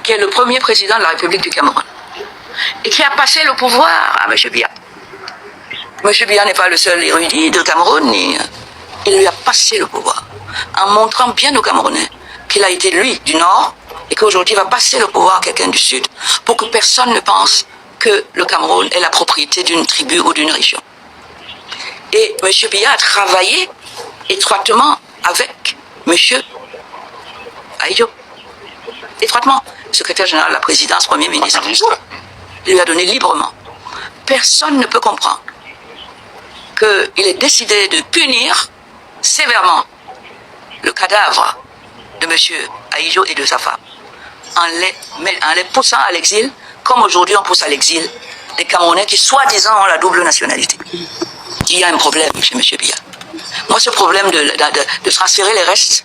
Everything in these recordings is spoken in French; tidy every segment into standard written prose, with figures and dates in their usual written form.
qui est le premier président de la République du Cameroun, et qui a passé le pouvoir à M. Biya. M. Biya n'est pas le seul érudit de Cameroun, il lui a passé le pouvoir, en montrant bien aux Camerounais qu'il a été, lui, du Nord, et qu'aujourd'hui il va passer le pouvoir à quelqu'un du Sud, pour que personne ne pense que le Cameroun est la propriété d'une tribu ou d'une région. Et M. Biya a travaillé étroitement avec M. Ahidjo. Étroitement. Secrétaire général de la présidence, Premier ministre. Il lui a donné librement. Personne ne peut comprendre qu'il ait décidé de punir sévèrement le cadavre de M. Ahidjo et de sa femme, en les poussant à l'exil, comme aujourd'hui on pousse à l'exil des Camerounais qui soi-disant ont la double nationalité. Il y a un problème chez M. Biya. Moi, ce problème de transférer les restes,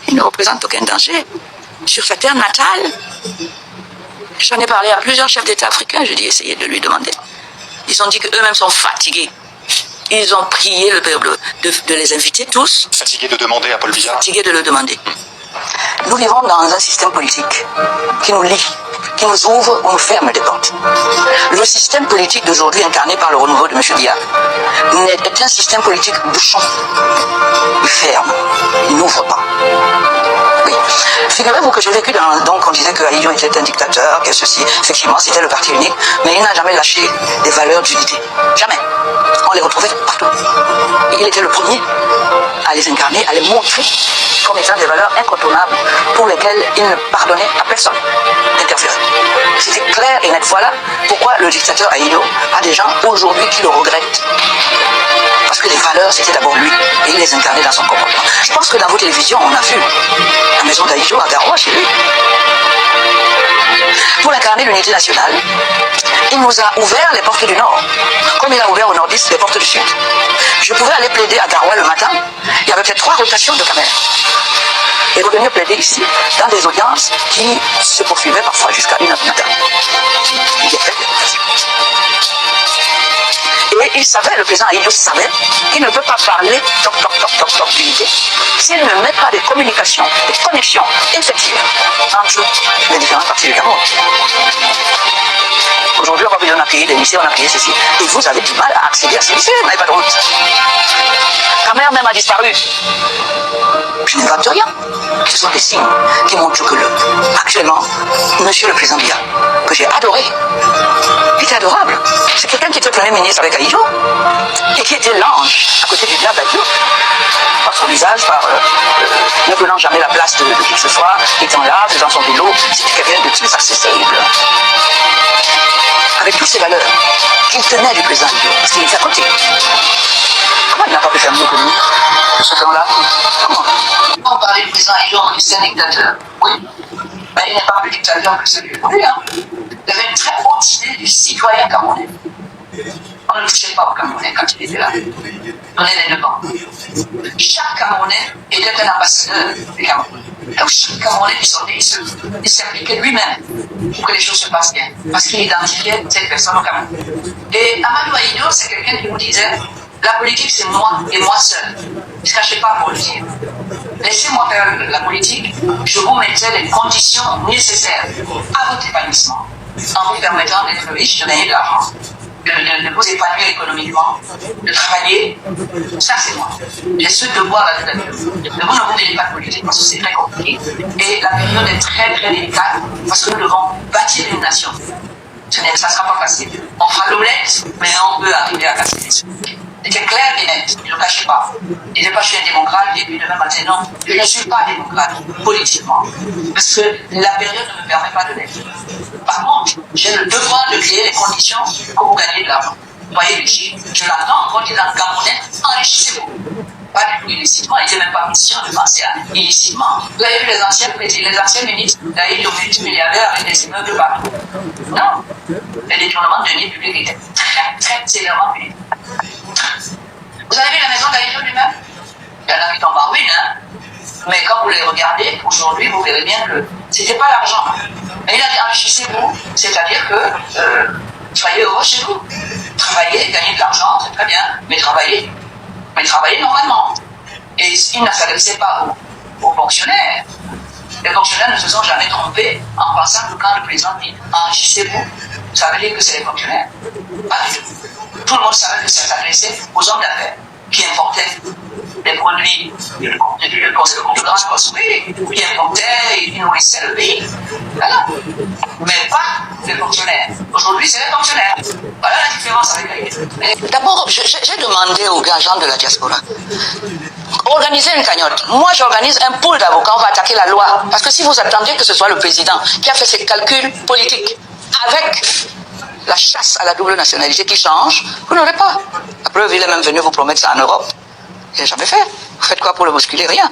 il ne représente aucun danger. Sur sa terre natale, j'en ai parlé à plusieurs chefs d'État africains, je dis essayez de lui demander. Ils ont dit qu'eux-mêmes sont fatigués. Ils ont prié le peuple de les inviter tous. Fatigués de demander à Paul Biya. Fatigués de le demander. Nous vivons dans un système politique qui nous lie, qui nous ouvre ou nous ferme des portes. Le système politique d'aujourd'hui incarné par le renouveau de M. Biya est un système politique bouchon. Il ferme, il n'ouvre pas. Oui. Figurez-vous que j'ai vécu donc on disait que Ahidjo était un dictateur, que ceci, effectivement c'était le parti unique, mais il n'a jamais lâché des valeurs d'unité. Jamais. On les retrouvait partout. Et il était le premier à les incarner, à les montrer comme étant des valeurs incontournables pour lesquelles il ne pardonnait à personne d'interférer. C'était clair et net. Voilà pourquoi le dictateur Ahidjo a des gens aujourd'hui qui le regrettent. Parce que les valeurs, c'était d'abord lui, et il les incarnait dans son comportement. Je pense que dans vos télévisions, on a vu la maison d'Ahidjo à Garoua, chez lui. Pour incarner l'unité nationale, il nous a ouvert les portes du Nord, comme il a ouvert au Nordiste les portes du Sud. Je pouvais aller plaider à Garoua le matin, il y avait peut-être 3 rotations de caméras. Et revenir plaider ici, dans des audiences qui se poursuivaient parfois jusqu'à 1h du matin. Il y a fait des rotations. Et il savait, le président Ahidjo savait, qu'il ne peut pas parler toc d'unité s'il ne met pas des communications, des connexions effectives entre les différentes parties du Cameroun. Aujourd'hui, on a créé des lycées, on a créé ceci. Et vous avez du mal à accéder à ces lycées, vous n'avez pas de route. Ta mère même a disparu. Je n'invente rien. Ce sont des signes qui montrent que actuellement, monsieur le président Biya, que j'ai adoré, il était adorable. C'est quelqu'un qui était premier ministre avec Ahidjo et qui était l'ange à côté du diable Ahidjo. Par son visage, ne prenant jamais la place de qui que ce soit, étant là, faisant son vélo, c'était quelqu'un de très accessible. Avec toutes ces valeurs qu'il tenait du président Ahidjo, parce qu'il était à côté. Comment il n'a pas pu faire mieux que nous, ce temps-là? Comment? On parlait du président Ahidjo en c'est un dictateur. Oui. Mais il n'est pas plus dictateur que celui d'aujourd'hui. Il avait une très haute idée du citoyen camerounais. On ne touchait pas au Camerounais quand il était là. On est les devants. Chaque Camerounais était un ambassadeur du Cameroun. Donc chaque Camerounais qui sortait, il s'impliquait lui-même pour que les choses se passent bien. Parce qu'il identifiait cette personne au Cameroun. Et Amadou Ahidjo, c'est quelqu'un qui nous disait la politique, c'est moi et moi seul. Ne se cachez pas pour le dire. Laissez-moi faire la politique, je vous mettrai les conditions nécessaires à votre épanouissement, en vous permettant d'être riche, de gagner de l'argent, de vous épanouir économiquement, de travailler. Ça, c'est moi. J'ai ce devoir-là de la vie. Mais vous ne vous mêlez pas de politique parce que c'est très compliqué. Et la période est très, très délicate parce que nous devons bâtir une nation. Ça ne sera pas facile. On fera l'omelette, mais on peut arriver à casser les œufs. C'était clair et net, je ne le cachais pas. Je n'ai pas je suis un démocrate, et puis demain matin, non, je ne suis pas démocrate politiquement, parce que la période ne me permet pas de l'être. Par contre, j'ai le devoir de créer les conditions pour vous gagner de l'argent. Vous voyez le chiffre, je l'attends quand il est dans le Camerounais, enrichissez-vous. Pas du tout illicitement, il n'était même pas question de penser à illicitement. Vous avez vu les anciens ministres, d'ailleurs, ils ont multimilliardaires avec des immeubles partout. Non, les détournements de deniers publics étaient très, très sévèrement punis. Vous avez vu la maison d'Ahidjo lui-même? Il y en a qui tombent en ruine, mais quand vous les regardez, aujourd'hui, vous verrez bien que c'était pas l'argent. Mais il a dit enrichissez-vous, c'est-à-dire que soyez heureux chez vous. Travaillez, gagnez de l'argent, c'est très bien, mais travaillez normalement. Et il ne s'adressait pas aux fonctionnaires, Les fonctionnaires ne se sont jamais trompés en pensant que quand le président dit enrichissez-vous, ça veut dire que c'est les fonctionnaires. Pas du tout. Tout le monde savait que ça s'adressait aux hommes d'affaires qui importaient des produits de concurrence, qui importaient et qui nourrissaient le pays. Voilà. Mais pas les fonctionnaires. Aujourd'hui, c'est les fonctionnaires. Voilà la différence avec la. D'abord, j'ai demandé aux agents de la diaspora organiser une cagnotte. Moi, j'organise un pool d'avocats, on va attaquer la loi. Parce que si vous attendez que ce soit le président qui a fait ses calculs politiques avec la chasse à la double nationalité qui change, vous n'aurez pas. La preuve, il est même venu vous promettre ça en Europe. Il n'a jamais fait. Vous faites quoi pour le bousculer? Rien.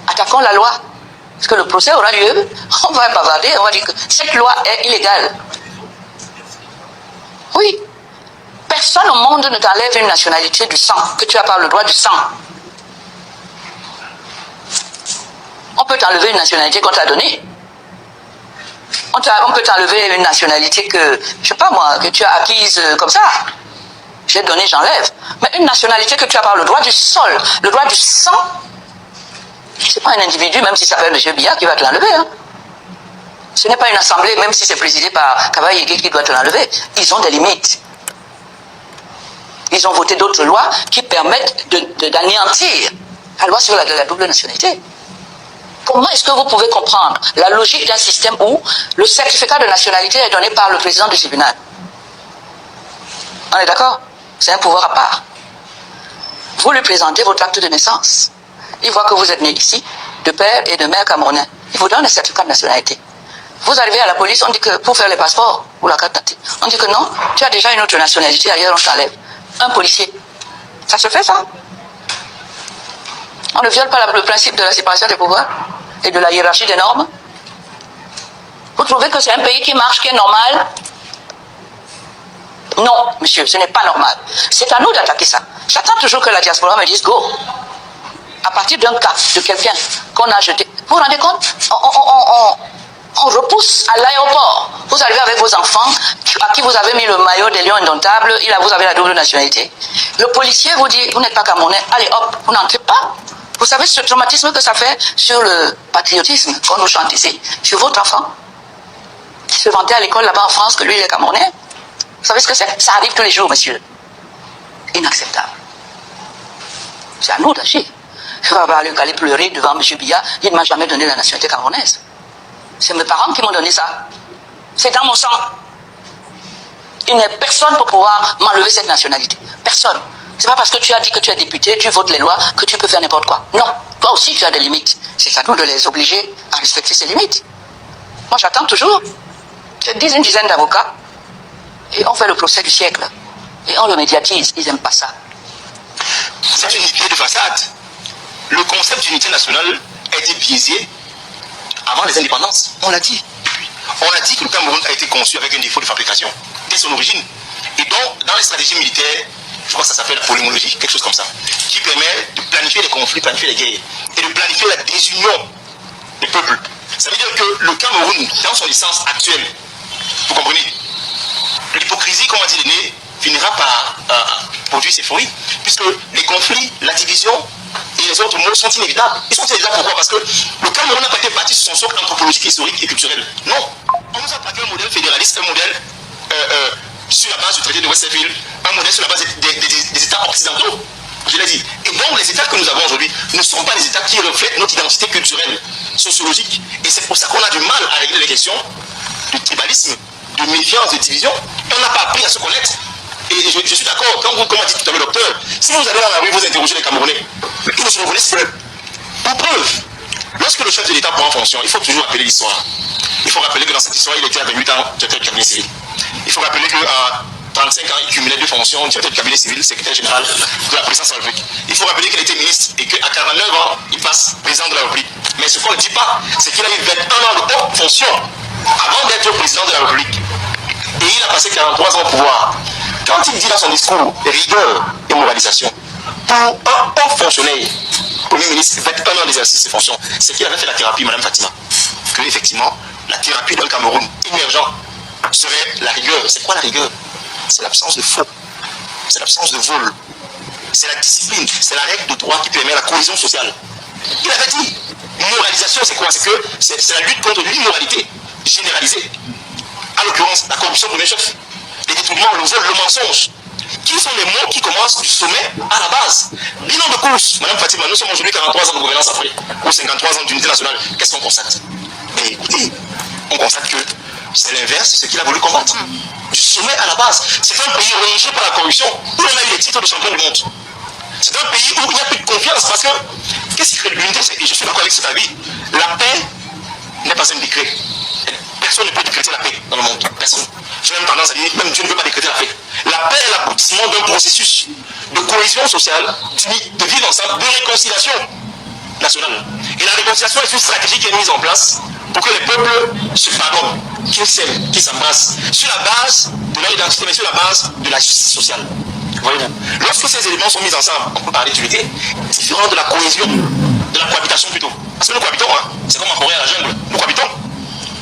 Attaquons la loi. Parce que le procès aura lieu. On va bavarder, on va dire que cette loi est illégale. Oui. Personne au monde ne t'enlève une nationalité du sang, que tu as pas le droit du sang. On peut t'enlever une nationalité qu'on t'a donnée. On peut t'enlever une nationalité que, je sais pas moi, que tu as acquise comme ça. J'ai donné, j'enlève. Mais une nationalité que tu as par le droit du sol, le droit du sang, c'est pas un individu, même si ça s'appelle M. Biya, qui va te l'enlever. Hein. Ce n'est pas une assemblée, même si c'est présidé par Kabayeke qui doit te l'enlever. Ils ont des limites. Ils ont voté d'autres lois qui permettent d'anéantir la loi sur la double nationalité. Comment est-ce que vous pouvez comprendre la logique d'un système où le certificat de nationalité est donné par le président du tribunal? On est d'accord? C'est un pouvoir à part. Vous lui présentez votre acte de naissance. Il voit que vous êtes né ici, de père et de mère camerounais. Il vous donne un certificat de nationalité. Vous arrivez à la police, on dit que pour faire les passeports ou la carte d'identité, on dit que non, tu as déjà une autre nationalité, ailleurs on t'enlève. Un policier. Ça se fait ça? On ne viole pas le principe de la séparation des pouvoirs et de la hiérarchie des normes. Vous trouvez que c'est un pays qui marche, qui est normal? Non, monsieur, ce n'est pas normal. C'est à nous d'attaquer ça. J'attends toujours que la diaspora me dise go. À partir d'un cas de quelqu'un qu'on a jeté. Vous vous rendez compte? On repousse à l'aéroport. Vous arrivez avec vos enfants, à qui vous avez mis le maillot des lions indomptables, vous avez la double nationalité. Le policier vous dit, vous n'êtes pas camerounais, allez hop, vous n'entrez pas. Vous savez ce traumatisme que ça fait sur le patriotisme qu'on nous chante ici, sur votre enfant, qui se vantait à l'école là-bas en France que lui il est camerounais. Vous savez ce que c'est? Ça arrive tous les jours, monsieur. Inacceptable. C'est à nous d'agir. Je ne vais pas aller pleurer devant M. Biya, il ne m'a jamais donné la nationalité camerounaise. C'est mes parents qui m'ont donné ça. C'est dans mon sang. Il n'y a personne pour pouvoir m'enlever cette nationalité. Personne. C'est pas parce que tu as dit que tu es député, tu votes les lois, que tu peux faire n'importe quoi. Non. Toi aussi, tu as des limites. C'est à nous de les obliger à respecter ces limites. Moi, j'attends toujours. Je dis une dizaine d'avocats. Et on fait le procès du siècle. Et on le médiatise. Ils n'aiment pas ça. C'est une unité de façade. Le concept d'unité nationale a été biaisé avant les indépendances. On l'a dit. On a dit que le Cameroun a été conçu avec un défaut de fabrication dès son origine. Et donc, dans les stratégies militaires, je crois que ça s'appelle la polymologie, quelque chose comme ça, qui permet de planifier les conflits, planifier les guerres, et de planifier la désunion des peuples. Ça veut dire que le Cameroun, dans son essence actuelle, vous comprenez, l'hypocrisie, comme a dit l'aîné, finira par produire ses fruits, puisque les conflits, la division et les autres mots sont inévitables. Ils sont inévitables pourquoi? Parce que le Cameroun n'a pas été bâti sur son socle anthropologique, historique et culturel. Non. On nous a bâti un modèle fédéraliste, un modèle sur la base du traité de Westphalie, un modèle sur la base des États occidentaux. Je l'ai dit. Et donc les États que nous avons aujourd'hui ne sont pas des États qui reflètent notre identité culturelle, sociologique. Et c'est pour ça qu'on a du mal à régler les questions du tribalisme, de méfiance, de division. On n'a pas appris à se connaître. Et je suis d'accord, comme a dit tout à l'heure le docteur, si vous allez dans la rue, vous interrogez les Camerounais, ils ne se reconnaissent plus. Pour preuve, lorsque le chef de l'État prend en fonction, il faut toujours rappeler l'histoire. Il faut rappeler que dans cette histoire, il était à 28 ans directeur du cabinet civil. Il faut rappeler qu'à 35 ans, il cumulait deux fonctions, directeur du cabinet civil, secrétaire général de la présidence de la République. Il faut rappeler qu'il était ministre et qu'à 49 ans, il passe président de la République. Mais ce qu'on ne dit pas, c'est qu'il a eu 21 ans de haute fonction avant d'être président de la République. Et il a passé 43 ans au pouvoir. Quand il dit dans son discours rigueur et moralisation, pour un haut fonctionnaire, Premier ministre, 21 ans d'exercice de ses fonctions, c'est qu'il avait fait la thérapie, Madame Fatima. Que effectivement, la thérapie d'un Cameroun émergent serait la rigueur. C'est quoi la rigueur? C'est l'absence de faux, c'est l'absence de vol, c'est la discipline, c'est la règle de droit qui permet la cohésion sociale. Il avait dit, moralisation, c'est quoi? C'est que c'est la lutte contre l'immoralité généralisée. En l'occurrence, la corruption premier chef, les détournements, le vol, le mensonge. Qui sont les mots qui commencent du sommet à la base? Bilan de course. Madame Fatima, nous sommes aujourd'hui 43 ans de gouvernance après, ou 53 ans d'unité nationale. Qu'est-ce qu'on constate? Mais écoutez, on constate que c'est l'inverse, c'est ce qu'il a voulu combattre. Du sommet à la base. C'est un pays rongé par la corruption, où on a eu les titres de champion du monde. C'est un pays où il n'y a plus de confiance, parce que, qu'est-ce qui crée l'unité? Et je suis d'accord avec cet avis. La paix n'est pas un décret. Personne ne peut décréter la paix dans le monde. Personne. J'ai même tendance à dire, même Dieu ne peut pas décréter la paix. La paix est l'aboutissement d'un processus de cohésion sociale, de vivre ensemble, de réconciliation nationale. Et la réconciliation est une stratégie qui est mise en place pour que les peuples se pardonnent, qu'ils s'aiment, qu'ils s'embrassent, sur la base de leur identité, mais sur la base de la justice sociale. Voyez-vous, lorsque ces éléments sont mis ensemble, on peut parler d'unité, différent de la cohésion, de la cohabitation plutôt. Parce que nous cohabitons, hein, c'est comme en forêt à la jungle, nous cohabitons.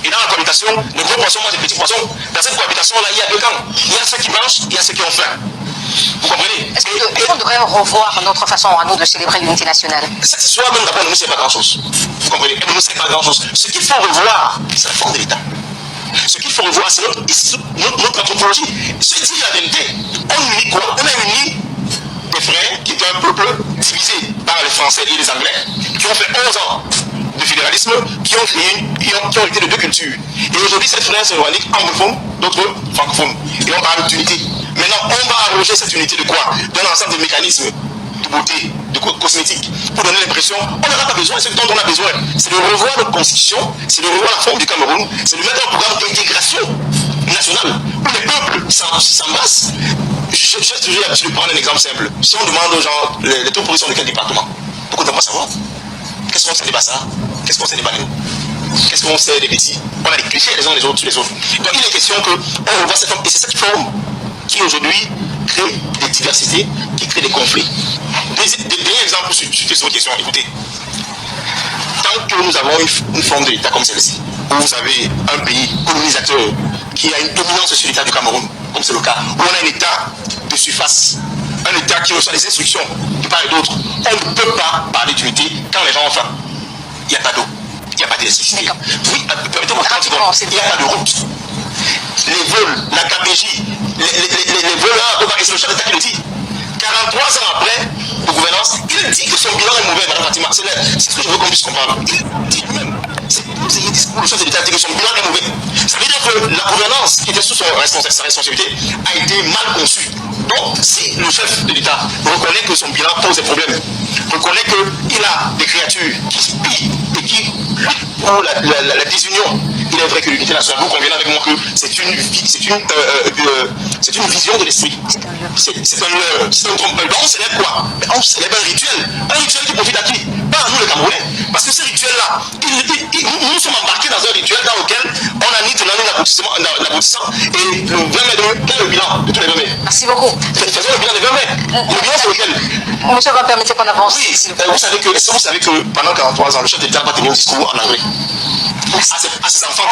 Et dans la cohabitation, les gros poissons mangent les petits poissons. Dans cette cohabitation-là, il y a deux camps. Il y a ceux qui mangent, il y a ceux qui ont faim. Vous comprenez? Est-ce qu'on devrait revoir notre façon à nous de célébrer l'unité nationale? Soi-même d'abord, ne nous sait pas grand-chose. Vous comprenez? Elle ne nous sait pas grand-chose. Ce qu'il faut revoir, c'est la forme de l'État. Ce qu'il faut revoir, c'est notre anthropologie. Se dire la vérité. On unit quoi? On a uni des frères qui étaient un peuple divisé par les Français et les Anglais, qui ont fait 11 ans de fédéralisme, qui ont été de deux cultures. Et aujourd'hui, ces frères se revendiquent anglophones, d'autres francophones. Et on parle d'unité. Maintenant, on va arroger cette unité de quoi? D'un ensemble de mécanismes de beauté, de cosmétiques, pour donner l'impression, on n'en a pas besoin, c'est ce dont on a besoin. C'est de revoir notre constitution, c'est de revoir la forme du Cameroun, c'est de mettre un programme d'intégration nationale, où les peuples s'embrassent. J'ai toujours l'habitude de prendre un exemple simple. Si on demande aux gens les taux de production de quel département, beaucoup ne vont pas savoir. Qu'est-ce qu'on sait des Bassas? Qu'est-ce qu'on sait des Banou? Qu'est-ce qu'on sait des petits? On a des clichés les uns les autres sur les autres. Donc il est question qu'on revoie cette forme, et c'est cette forme qui aujourd'hui crée des diversités, qui crée des conflits. Des exemples sur cette question, écoutez. Tant que nous avons une forme de l'État comme celle-ci, où vous avez un pays colonisateur qui a une dominance sur l'État du Cameroun, comme c'est le cas, où on a un État de surface, un État qui reçoit des instructions de part et d'autre, on ne peut pas parler d'unité quand les gens ont faim. Il n'y a pas d'eau, il n'y a pas d'électricité. Oui, permettez-moi 30 secondes, il n'y a pas de route. Les vols, la KPJ, les voleurs, et c'est le chef d'État qui le dit. 43 ans après de gouvernance, il dit que son bilan est mauvais, Madame Fatima. C'est ce que je veux qu'on puisse comprendre. Il dit lui-même. C'est pour ces discours, le chef de l'État dit que son bilan est mauvais. Ça veut dire que la gouvernance qui était sous sa responsabilité a été mal conçue. Donc, si le chef de l'État reconnaît que son bilan pose des problèmes, reconnaît qu'il a des créatures qui spient et qui luttent pour la désunion, il est vrai que l'unité nationale, vous conviendrez avec moi que c'est une vision de l'esprit. C'est un trompe-l'œil. On célèbre quoi? On célèbre un rituel qui profite à qui? Pas à nous les Camerounais. Parce que ce rituel-là, nous sommes embarqués dans un rituel dans lequel on a mis tout l'aboutissant et le 20 mai, quel est le bilan de tous les 20 mai? Merci beaucoup. Faisons le bilan des 20 mai. Le bilan c'est lequel? Monsieur, va permettre qu'on avance. Oui, vous savez que pendant 43 ans, le chef d'État n'a pas tenu un discours en anglais à ses enfants.